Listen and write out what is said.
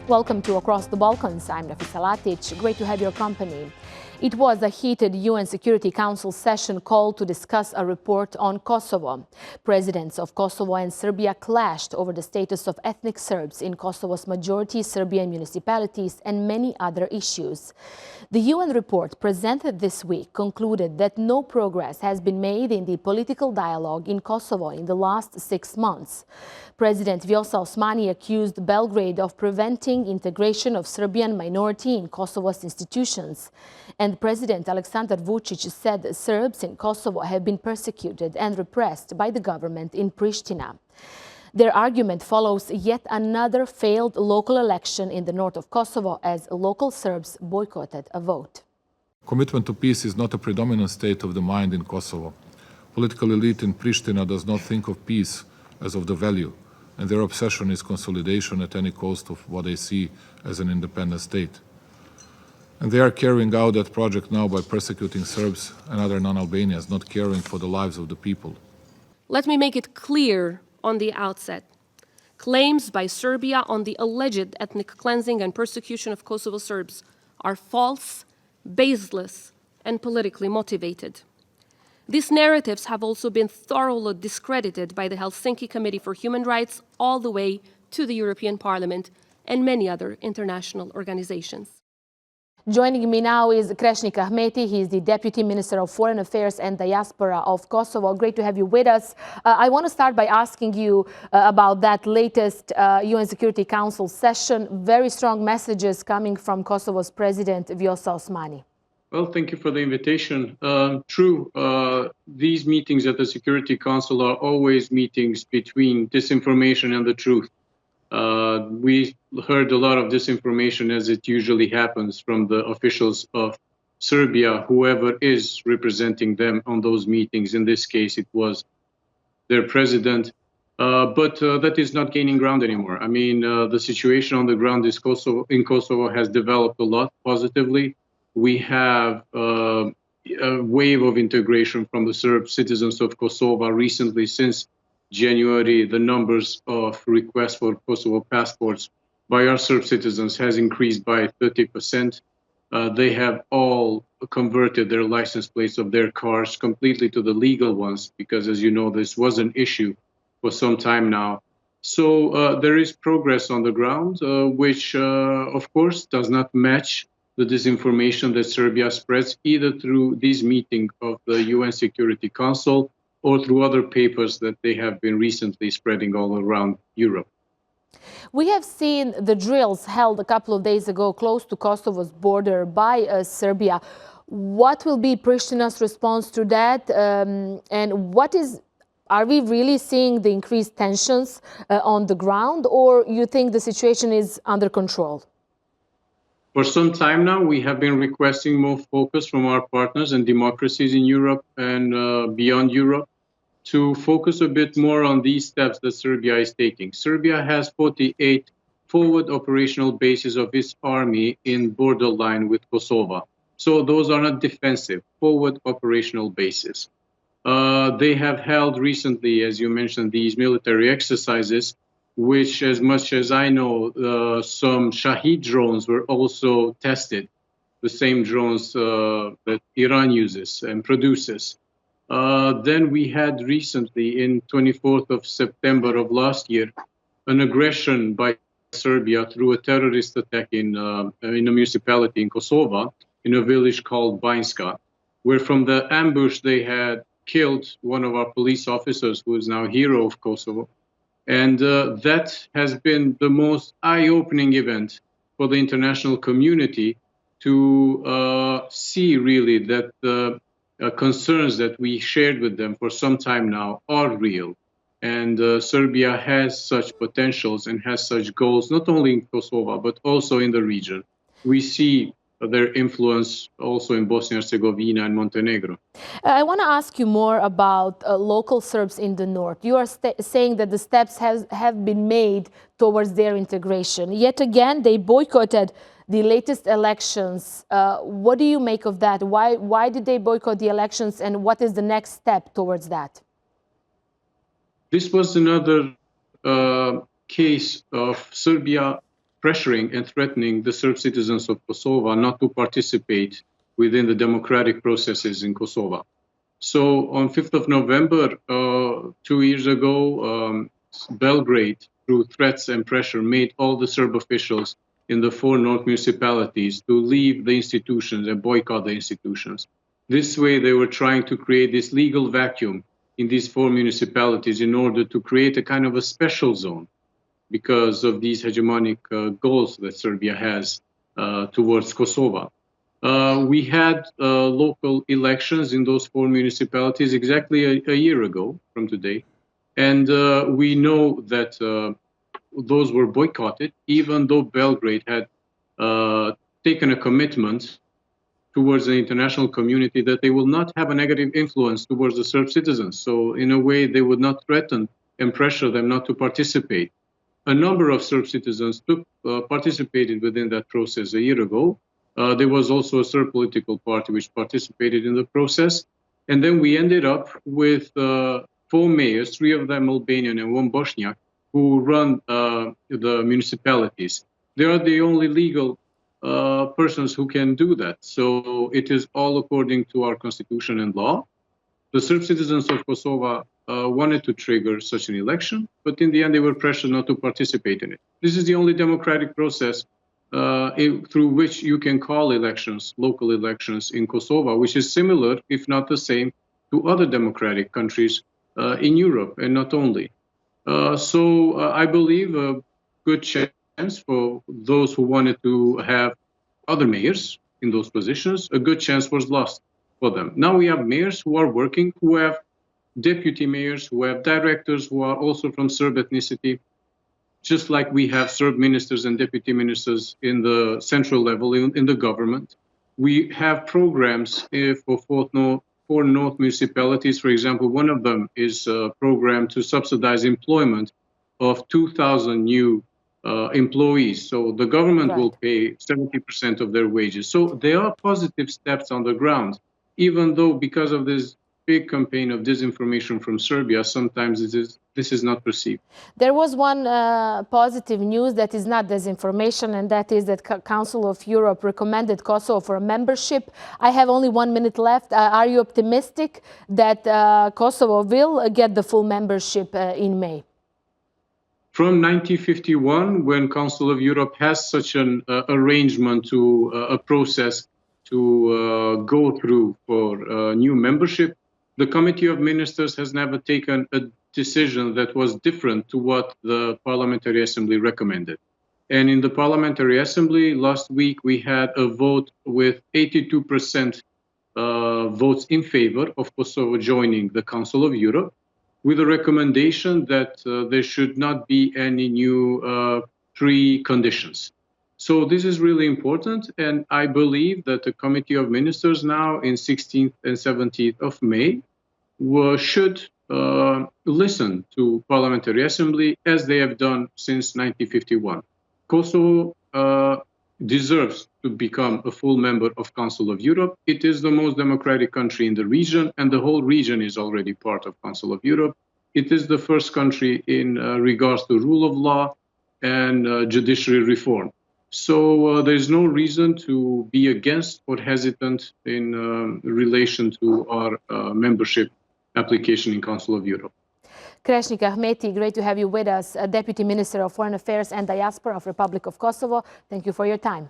Welcome to Across the Balkans. I'm Nafisa Latic. Great to have your company. It was a heated UN Security Council session called to discuss a report on Kosovo. Presidents of Kosovo and Serbia clashed over the status of ethnic Serbs in Kosovo's majority Serbian municipalities and many other issues. The UN report presented this week concluded that no progress has been made in the political dialogue in Kosovo in the last 6 months. President Vjosa Osmani accused Belgrade of preventing integration of Serbian minority in Kosovo's institutions. And President Aleksandar Vucic said Serbs in Kosovo have been persecuted and repressed by the government in Pristina. Their argument follows yet another failed local election in the north of Kosovo as local Serbs boycotted a vote. Commitment to peace is not a predominant state of the mind in Kosovo. Political elite in Pristina does not think of peace as of the value, and their obsession is consolidation at any cost of what they see as an independent state. And they are carrying out that project now by persecuting Serbs and other non-Albanians, not caring for the lives of the people. Let me make it clear on the outset. Claims by Serbia on the alleged ethnic cleansing and persecution of Kosovo Serbs are false, baseless, and politically motivated. These narratives have also been thoroughly discredited by the Helsinki Committee for Human Rights all the way to the European Parliament and many other international organizations. Joining me now is Krešnik Ahmeti. He is the Deputy Minister of Foreign Affairs and Diaspora of Kosovo. Great to have you with us. I want to start by asking you about that latest UN Security Council session. Very strong messages coming from Kosovo's President Vjosa Osmani. Well, thank you for the invitation. True, these meetings at the Security Council are always meetings between disinformation and the truth. We heard a lot of disinformation, as it usually happens, from the officials of Serbia, whoever is representing them on those meetings. In this case, it was their president. But that is not gaining ground anymore. I mean, the situation on the ground in Kosovo has developed a lot positively. We have a wave of integration from the Serb citizens of Kosovo recently. Since January, the numbers of requests for Kosovo passports by our Serb citizens has increased by 30%. They have all converted their license plates of their cars completely to the legal ones, because, as you know, this was an issue for some time now. So there is progress on the ground, which, of course, does not match the disinformation that Serbia spreads, either through this meeting of the UN Security Council or through other papers that they have been recently spreading all around Europe. We have seen the drills held a couple of days ago close to Kosovo's border by Serbia. What will be Pristina's response to that? And are we really seeing the increased tensions on the ground, or you think the situation is under control? For some time now, we have been requesting more focus from our partners and democracies in Europe and beyond Europe to focus a bit more on these steps that Serbia is taking. Serbia has 48 forward operational bases of its army in borderline with Kosovo. So those are not defensive, forward operational bases. They have held recently, as you mentioned, these military exercises, which, as much as I know, some Shahid drones were also tested, the same drones that Iran uses and produces. Then we had recently, in 24th of September of last year, an aggression by Serbia through a terrorist attack in a municipality in Kosovo, in a village called Banjska, where from the ambush they had killed one of our police officers, who is now a hero of Kosovo. And that has been the most eye-opening event for the international community to see really that the concerns that we shared with them for some time now are real. And Serbia has such potentials and has such goals, not only in Kosovo, but also in the region. We see their influence also in Bosnia and Herzegovina and Montenegro. I want to ask you more about local Serbs in the north. You are saying that the steps have been made towards their integration. Yet again, they boycotted the latest elections. What do you make of that? Why did they boycott the elections, and what is the next step towards that? This was another case of Serbia pressuring and threatening the Serb citizens of Kosovo not to participate within the democratic processes in Kosovo. So on 5th of November, 2 years ago, Belgrade, through threats and pressure, made all the Serb officials in the 4 North municipalities to leave the institutions and boycott the institutions. This way, they were trying to create this legal vacuum in these 4 municipalities in order to create a kind of a special zone because of these hegemonic goals that Serbia has towards Kosovo. We had local elections in those 4 municipalities exactly a year ago from today. And we know that those were boycotted, even though Belgrade had taken a commitment towards the international community that they will not have a negative influence towards the Serb citizens. So in a way, they would not threaten and pressure them not to participate. A number of Serb citizens participated within that process a year ago. There was also a Serb political party which participated in the process. And then we ended up with 4 mayors, 3 of them Albanian and 1 Bosniak, who run the municipalities. They are the only legal persons who can do that. So it is all according to our constitution and law. The Serb citizens of Kosovo wanted to trigger such an election, but in the end they were pressured not to participate in it. This is the only democratic process through which you can call elections, local elections in Kosovo, which is similar, if not the same, to other democratic countries in Europe, and not only. So I believe a good chance for those who wanted to have other mayors in those positions, a good chance was lost for them. Now we have mayors who are working, who have deputy mayors, who have directors, who are also from Serb ethnicity, just like we have Serb ministers and deputy ministers in the central level in the government. We have programs for 4 North municipalities. For example, one of them is a program to subsidize employment of 2,000 new employees. So the government will pay 70% of their wages. So there are positive steps on the ground, even though because of this big campaign of disinformation from Serbia, sometimes this is not perceived. There was one positive news that is not disinformation, and that is that Council of Europe recommended Kosovo for a membership. I have only 1 minute left. Are you optimistic that Kosovo will get the full membership in May? From 1951, when Council of Europe has such an arrangement to a process to go through for new membership, the Committee of Ministers has never taken a decision that was different to what the Parliamentary Assembly recommended. And in the Parliamentary Assembly last week, we had a vote with 82% votes in favor of Kosovo joining the Council of Europe, with a recommendation that there should not be any new preconditions. So this is really important, and I believe that the Committee of Ministers now in 16th and 17th of May should listen to Parliamentary Assembly as they have done since 1951. Kosovo deserves to become a full member of Council of Europe. It is the most democratic country in the region, and the whole region is already part of Council of Europe. It is the first country in regards to rule of law and judiciary reform. So there is no reason to be against or hesitant in relation to our membership application in Council of Europe. Krešnik Ahmeti, great to have you with us, Deputy Minister of Foreign Affairs and Diaspora of Republic of Kosovo. Thank you for your time.